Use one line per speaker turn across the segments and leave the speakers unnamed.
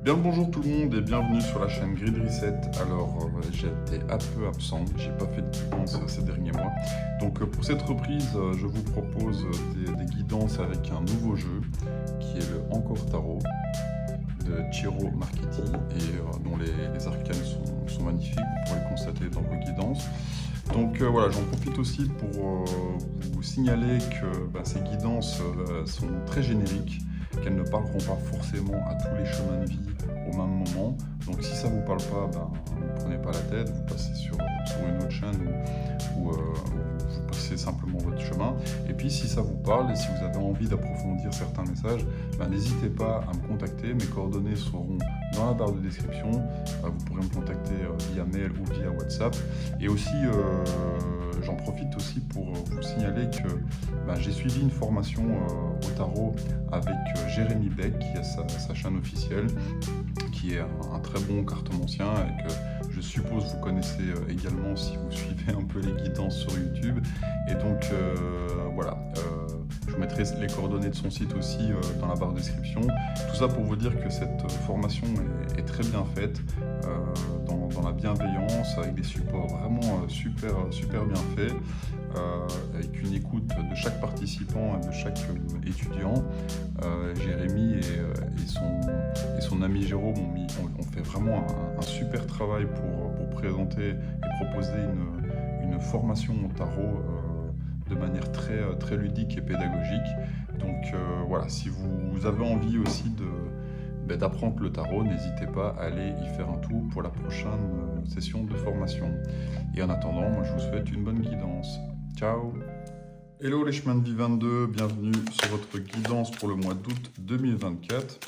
Bien le bonjour tout le monde et bienvenue sur la chaîne Grid Reset. Alors j'ai été un peu absent, j'ai pas fait de guidance ces derniers mois. Donc pour cette reprise, je vous propose des guidances avec un nouveau jeu qui est le Encore Tarot de Ciro Marchetti et dont les arcanes sont magnifiques, vous pourrez le constater dans vos guidances. Donc voilà, j'en profite aussi pour vous signaler que ces guidances sont très génériques, qu'elles ne parleront pas forcément à tous les chemins de vie au même moment. Donc si ça ne vous parle pas, ne prenez pas la tête, vous passez sur une autre chaîne ou vous passez simplement votre chemin. Et puis si ça vous parle et si vous avez envie d'approfondir certains messages, n'hésitez pas à me contacter. Mes coordonnées seront dans la barre de description. Vous pourrez me contacter via mail ou via WhatsApp. Et aussi, j'en profite aussi pour vous signaler que j'ai suivi une formation au tarot avec Jérémy Beck, qui a sa chaîne officielle, qui est un très bon cartomancien et que je suppose vous connaissez également si vous suivez un peu les guidances sur YouTube. Et donc voilà, je vous mettrai les coordonnées de son site aussi dans la barre de description. Tout ça pour vous dire que cette formation est très bien faite, dans la bienveillance, avec des supports vraiment super bien faits, avec une écoute de chaque participant et de chaque étudiant. Jérémy et son ami Jérôme ont fait vraiment un super travail pour présenter et proposer une formation au tarot de manière très ludique et pédagogique. Donc voilà, si vous avez envie aussi d'apprendre le tarot, n'hésitez pas à aller y faire un tour pour la prochaine session de formation. Et en attendant, moi je vous souhaite une bonne guidance. Ciao! Hello les chemins de vie 22, bienvenue sur votre guidance pour le mois d'août 2024.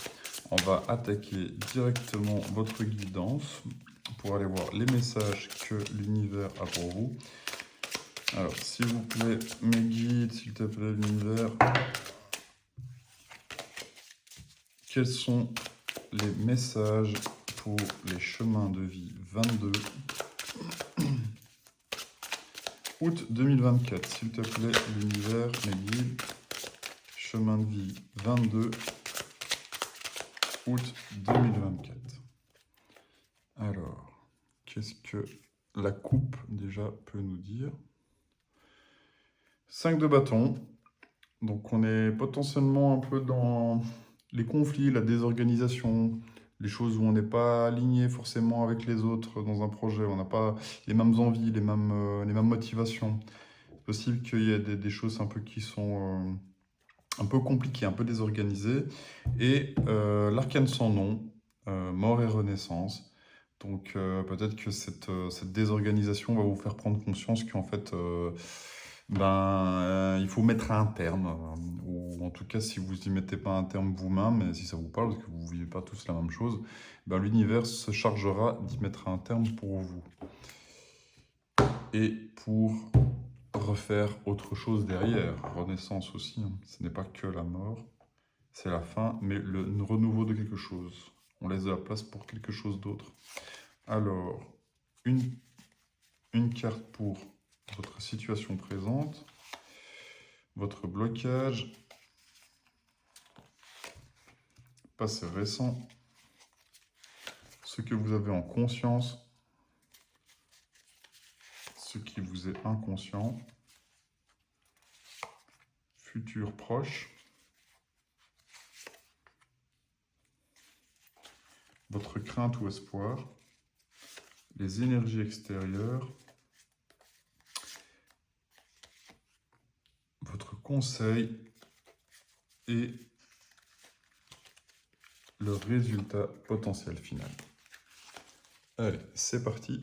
On va attaquer directement votre guidance pour aller voir les messages que l'univers a pour vous. Alors, s'il vous plaît, mes guides, s'il te plaît, l'univers, quels sont les messages pour les chemins de vie 22 août 2024, s'il te plaît, l'univers, mes guides, chemin de vie 22 août 2024. Alors, qu'est-ce que la coupe déjà peut nous dire? 5 de bâton. Donc on est potentiellement un peu dans les conflits, la désorganisation, les choses où on n'est pas aligné forcément avec les autres dans un projet, on n'a pas les mêmes envies, les mêmes motivations. C'est possible qu'il y ait des choses un peu qui sont un peu compliquées, un peu désorganisées. Et l'arcane sans nom, mort et renaissance. Donc peut-être que cette désorganisation va vous faire prendre conscience qu'en fait, il faut mettre un terme, ou en tout cas si vous n'y mettez pas un terme vous-même, et si ça vous parle, parce que vous ne vivez pas tous la même chose, l'univers se chargera d'y mettre un terme pour vous. Et pour refaire autre chose derrière, renaissance aussi, ce n'est pas que la mort, c'est la fin, mais le renouveau de quelque chose. On laisse de la place pour quelque chose d'autre. Alors, une carte pour votre situation présente, votre blocage, passé récent, ce que vous avez en conscience, ce qui vous est inconscient, futur proche, votre crainte ou espoir, les énergies extérieures, votre conseil et le résultat potentiel final. Allez, c'est parti.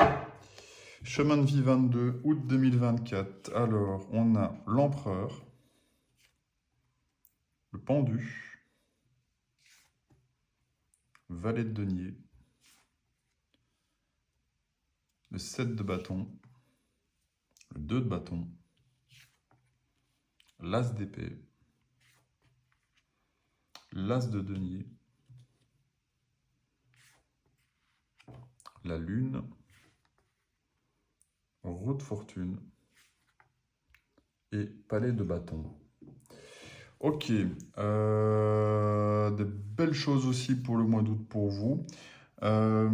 Chemin de vie 22, août 2024. Alors, on a l'empereur, le pendu, valet de denier, le 7 de bâton, le 2 de bâton, l'as d'épée, l'as de denier, la lune, roue de fortune et palais de bâton. Ok, des belles choses aussi pour le mois d'août pour vous. Euh,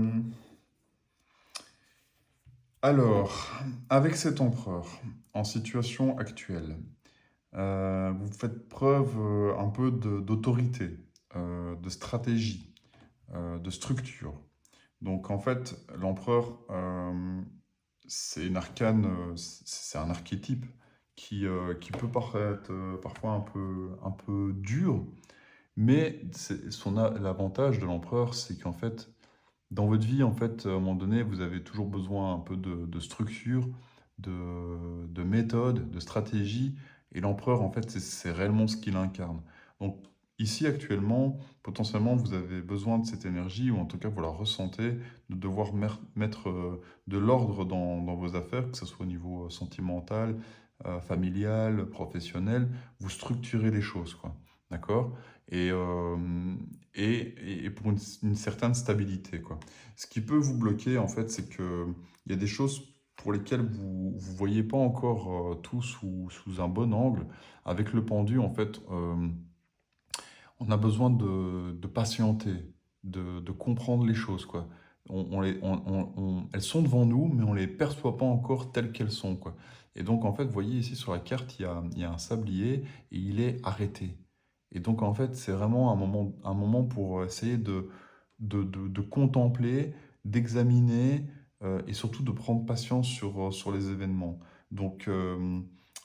alors, avec cet empereur en situation actuelle, vous faites preuve un peu d'autorité, de stratégie, de structure. Donc en fait, l'empereur, c'est une arcane, c'est un archétype qui peut paraître parfois un peu dur, mais l'avantage de l'empereur, c'est qu'en fait, dans votre vie, en fait, à un moment donné, vous avez toujours besoin un peu de structure, de méthode, de stratégie. Et l'empereur, en fait, c'est réellement ce qu'il incarne. Donc, ici, actuellement, potentiellement, vous avez besoin de cette énergie, ou en tout cas, vous la ressentez, de devoir mettre de l'ordre dans vos affaires, que ce soit au niveau sentimental, familial, professionnel. Vous structurez les choses, quoi. D'accord? Et, et pour une certaine stabilité, quoi. Ce qui peut vous bloquer, en fait, c'est que il y a des choses pour lesquelles vous ne voyez pas encore tout sous un bon angle. Avec le pendu, en fait, on a besoin de patienter, de comprendre les choses, quoi. Elles sont devant nous, mais on ne les perçoit pas encore telles qu'elles sont, quoi. Et donc, en fait, vous voyez ici sur la carte, il y a un sablier et il est arrêté. Et donc, en fait, c'est vraiment un moment pour essayer de contempler, d'examiner et surtout de prendre patience sur les événements. Donc,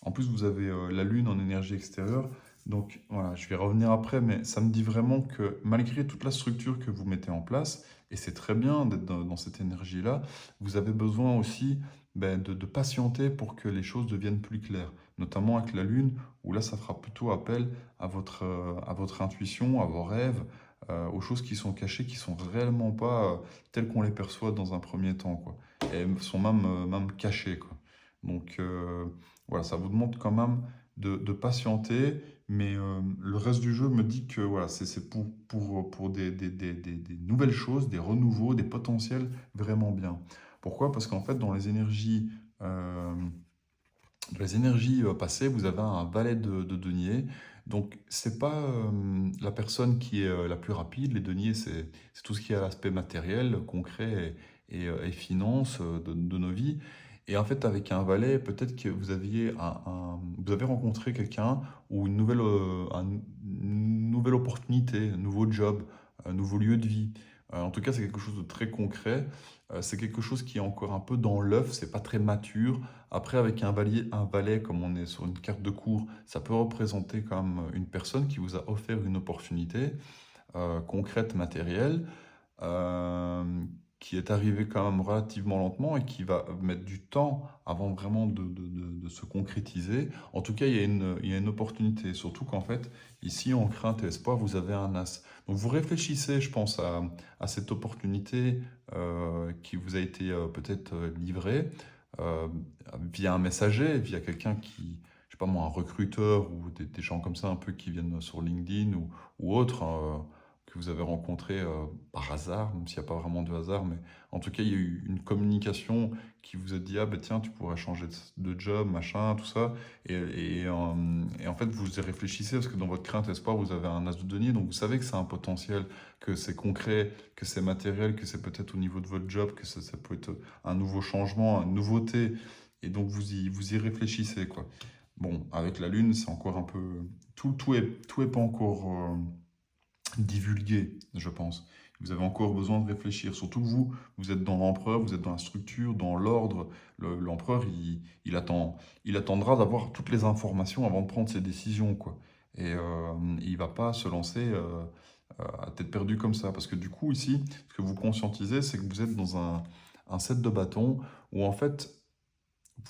en plus, vous avez la Lune en énergie extérieure. Donc, voilà, je vais revenir après, mais ça me dit vraiment que malgré toute la structure que vous mettez en place, et c'est très bien d'être dans cette énergie-là, vous avez besoin aussi ben, de patienter pour que les choses deviennent plus claires, notamment avec la Lune, où là, ça fera plutôt appel à votre intuition, à vos rêves, aux choses qui sont cachées, qui sont réellement pas telles qu'on les perçoit dans un premier temps, quoi. Et elles sont même cachées, quoi. Donc voilà, ça vous demande quand même de patienter, mais le reste du jeu me dit que voilà, c'est pour des nouvelles choses, des renouveaux, des potentiels vraiment bien. Pourquoi? Parce qu'en fait, euh, dans les énergies passées, vous avez un valet de denier. Donc, c'est pas la personne qui est la plus rapide. Les deniers, c'est tout ce qui est à l'aspect matériel, concret et finance de nos vies. Et en fait, avec un valet, peut-être que vous aviez vous avez rencontré quelqu'un ou une nouvelle opportunité, un nouveau job, un nouveau lieu de vie. En tout cas, c'est quelque chose de très concret. C'est quelque chose qui est encore un peu dans l'œuf, c'est pas très mature. Après, avec un valet, comme on est sur une carte de cours, ça peut représenter comme une personne qui vous a offert une opportunité concrète, matérielle, euh, qui est arrivée quand même relativement lentement et qui va mettre du temps avant vraiment de se concrétiser. En tout cas, il y a une opportunité, surtout qu'en fait, ici, en crainte et espoir, vous avez un as. Donc vous réfléchissez, je pense, à cette opportunité qui vous a été peut-être livrée euh, via un messager, via quelqu'un qui, je sais pas moi, un recruteur ou des gens comme ça un peu qui viennent sur LinkedIn ou autre, que vous avez rencontré par hasard, même s'il n'y a pas vraiment de hasard, mais en tout cas, il y a eu une communication qui vous a dit, ah ben tiens, tu pourrais changer de job, machin, tout ça. Et en fait, vous y réfléchissez parce que dans votre crainte espoir, vous avez un as de denier, donc vous savez que c'est un potentiel, que c'est concret, que c'est matériel, que c'est peut-être au niveau de votre job, que ça peut être un nouveau changement, une nouveauté. Et donc vous y réfléchissez, quoi. Bon, avec la Lune, c'est encore un peu... tout est pas encore divulgué, je pense. Vous avez encore besoin de réfléchir. Surtout que vous êtes dans l'empereur, vous êtes dans la structure, dans l'ordre. L'empereur, il attendra d'avoir toutes les informations avant de prendre ses décisions, quoi. Et il va pas se lancer à tête perdue comme ça. Parce que du coup, ici, ce que vous conscientisez, c'est que vous êtes dans un set de bâtons où en fait,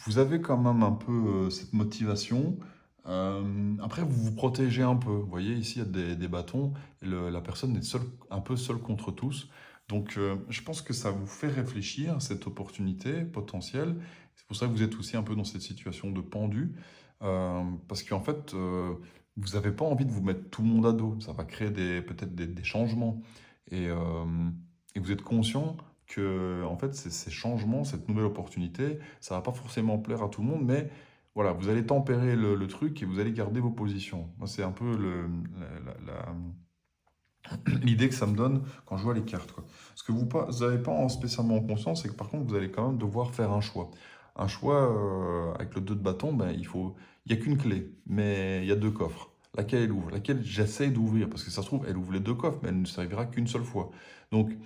vous avez quand même un peu cette motivation. Après, vous vous protégez un peu. Vous voyez, ici, il y a des bâtons. Et la personne est un peu seule contre tous. Donc, je pense que ça vous fait réfléchir à cette opportunité potentielle. C'est pour ça que vous êtes aussi un peu dans cette situation de pendu. Parce qu'en fait, vous n'avez pas envie de vous mettre tout le monde à dos. Ça va créer peut-être des changements. Et, euh, et vous êtes conscient que, en fait, ces changements, cette nouvelle opportunité, ça va pas forcément plaire à tout le monde, mais voilà, vous allez tempérer le truc et vous allez garder vos positions. Moi, c'est un peu l'idée que ça me donne quand je vois les cartes, quoi. Ce que vous n'avez pas spécialement conscience, c'est que par contre, vous allez quand même devoir faire un choix. Un choix avec le 2 de bâton, ben, il n'y a qu'une clé, mais il y a deux coffres. Laquelle elle ouvre? Laquelle j'essaye d'ouvrir? Parce que ça se trouve, elle ouvre les deux coffres, mais elle ne servira qu'une seule fois. Donc,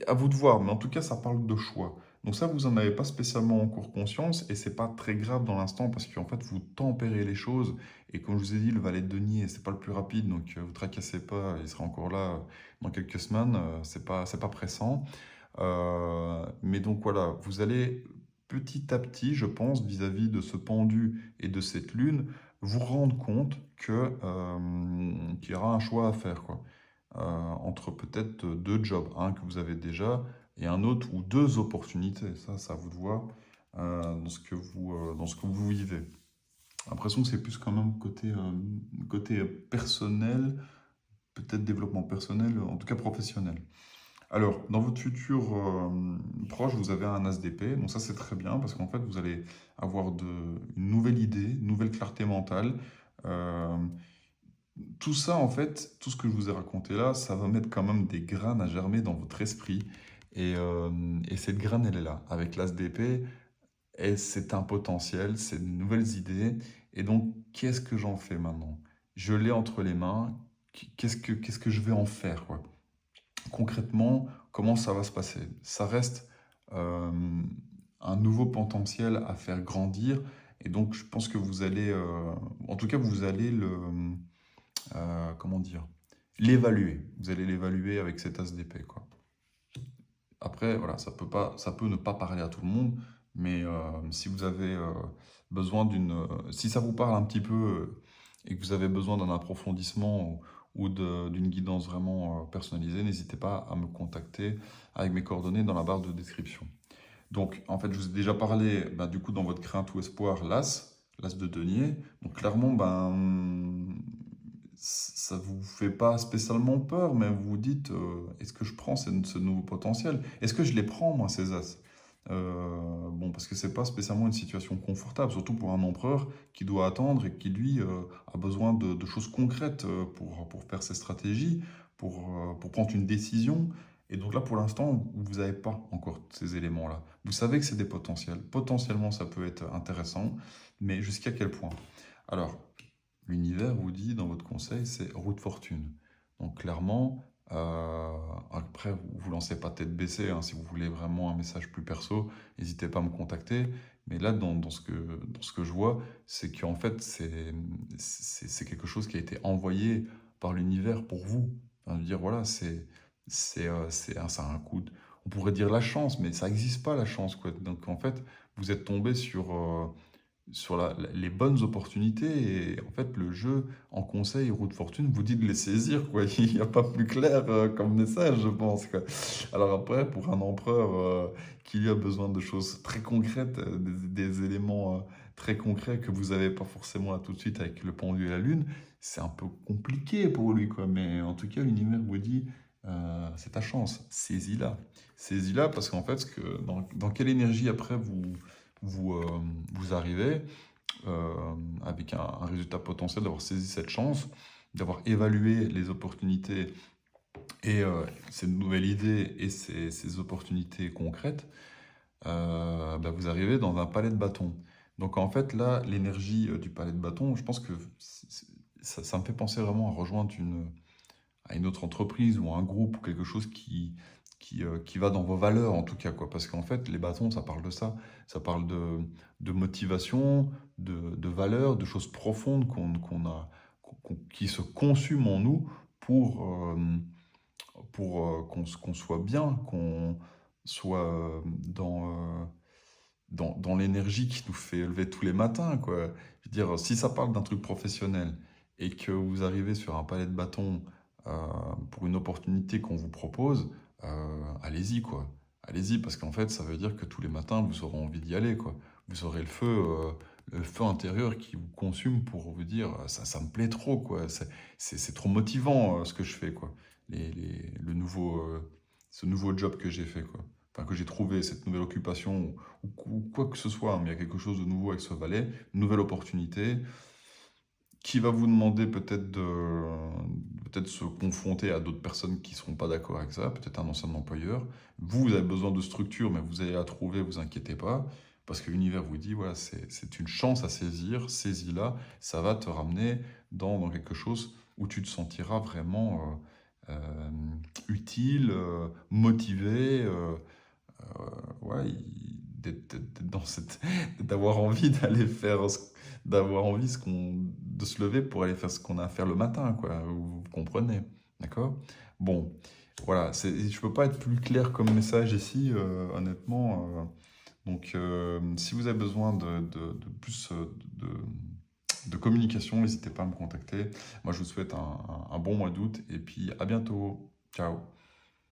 à vous de voir, mais en tout cas, ça parle de choix. Donc ça, vous n'en avez pas spécialement encore conscience, et c'est pas très grave dans l'instant, parce qu'en fait, vous tempérez les choses, et comme je vous ai dit, le valet de denier, c'est pas le plus rapide, donc vous tracassez pas, il sera encore là dans quelques semaines, c'est pas pressant. Mais donc voilà, vous allez petit à petit, je pense, vis-à-vis de ce pendu et de cette lune, vous rendre compte qu'il y aura un choix à faire, quoi. Entre peut-être deux jobs, un que vous avez déjà et un autre ou deux opportunités. Ça à vous de voir dans ce que vous vivez. J'ai l'impression que c'est plus quand même côté personnel, peut-être développement personnel, en tout cas professionnel. Alors, dans votre futur proche, vous avez un as d'épée, donc ça c'est très bien parce qu'en fait vous allez avoir une nouvelle idée, une nouvelle clarté mentale. Euh, Tout ça, en fait, tout ce que je vous ai raconté là, ça va mettre quand même des graines à germer dans votre esprit. Et cette graine, elle est là, avec l'as d'épée, et c'est un potentiel, c'est de nouvelles idées. Et donc, qu'est-ce que j'en fais maintenant? Je l'ai entre les mains, qu'est-ce que je vais en faire, quoi? Concrètement, comment ça va se passer? Ça reste euh, un nouveau potentiel à faire grandir. Et donc, je pense que vous allez, en tout cas, vous allez comment dire, l'évaluer. Vous allez l'évaluer avec cet as d'épée, quoi. Après, voilà, ça peut ne pas parler à tout le monde, mais si vous avez besoin si ça vous parle un petit peu et que vous avez besoin d'un approfondissement ou d'une guidance vraiment personnalisée, n'hésitez pas à me contacter avec mes coordonnées dans la barre de description. Donc, en fait, je vous ai déjà parlé, ben, du coup, dans votre crainte ou espoir, l'as de denier. Donc, clairement, ben, ça vous fait pas spécialement peur, mais vous vous dites, est-ce que je prends ce nouveau potentiel? Est-ce que je les prends, moi, ces as? Bon, parce que c'est pas spécialement une situation confortable, surtout pour un empereur qui doit attendre et qui, lui, a besoin de choses concrètes pour faire ses stratégies, pour prendre une décision. Et donc là, pour l'instant, vous n'avez pas encore ces éléments-là. Vous savez que c'est des potentiels. Potentiellement, ça peut être intéressant, mais jusqu'à quel point? Alors, l'univers vous dit dans votre conseil, c'est roue de fortune. Donc clairement, après, vous vous lancez pas tête baissée, hein, si vous voulez vraiment un message plus perso, n'hésitez pas à me contacter. Mais là, dans ce que je vois, c'est qu'en fait, c'est quelque chose qui a été envoyé par l'univers pour vous. Enfin, je veux dire, voilà, c'est un coup on pourrait dire la chance, mais ça n'existe pas la chance, quoi. Donc en fait, vous êtes tombé sur les bonnes opportunités. Et en fait, le jeu en conseil roue de fortune vous dit de les saisir, quoi. Il n'y a pas plus clair comme message, je pense, quoi. Alors après, pour un empereur qui lui a besoin de choses très concrètes, des éléments très concrets que vous n'avez pas forcément là tout de suite avec le pendu et la lune, c'est un peu compliqué pour lui, quoi. Mais en tout cas, l'univers vous dit, c'est ta chance, saisis-la. Saisis-la parce qu'en fait, dans quelle énergie après vous, euh, vous arrivez avec un résultat potentiel d'avoir saisi cette chance, d'avoir évalué les opportunités et ces nouvelles idées et ces opportunités concrètes, bah, vous arrivez dans un palais de bâtons. Donc en fait, là, l'énergie du palais de bâtons, je pense que ça me fait penser vraiment à rejoindre à une autre entreprise ou un groupe ou quelque chose qui va dans vos valeurs en tout cas, quoi. Parce qu'en fait, les bâtons, ça parle de ça. Ça parle de motivation, de valeurs, de choses profondes qui se consument en nous pour qu'on soit bien, qu'on soit dans l'énergie qui nous fait lever tous les matins, quoi. Je veux dire, si ça parle d'un truc professionnel et que vous arrivez sur un palais de bâtons pour une opportunité qu'on vous propose, allez-y, quoi. Allez-y, parce qu'en fait, ça veut dire que tous les matins, vous aurez envie d'y aller, quoi. Vous aurez le feu intérieur qui vous consume pour vous dire, ça me plaît trop, quoi. C'est trop motivant, ce que je fais, quoi. Ce nouveau job que j'ai fait, quoi. enfin que j'ai trouvé cette nouvelle occupation ou quoi que ce soit, hein, mais il y a quelque chose de nouveau avec ce valet, une nouvelle opportunité qui va vous demander peut-être se confronter à d'autres personnes qui ne seront pas d'accord avec ça, peut-être un ancien employeur. Vous, vous avez besoin de structure, mais vous allez la trouver, vous inquiétez pas, parce que l'univers vous dit, voilà, c'est une chance à saisir, saisis-la, ça va te ramener dans quelque chose où tu te sentiras vraiment utile, motivé, ouais, dans d'avoir envie d'aller faire, d'avoir envie de se lever pour aller faire ce qu'on a à faire le matin, quoi. Vous comprenez, d'accord? Bon, voilà, je peux pas être plus clair comme message ici, honnêtement. Donc, si vous avez besoin de plus de communication, n'hésitez pas à me contacter. Moi, je vous souhaite un bon mois d'août et puis à bientôt. Ciao.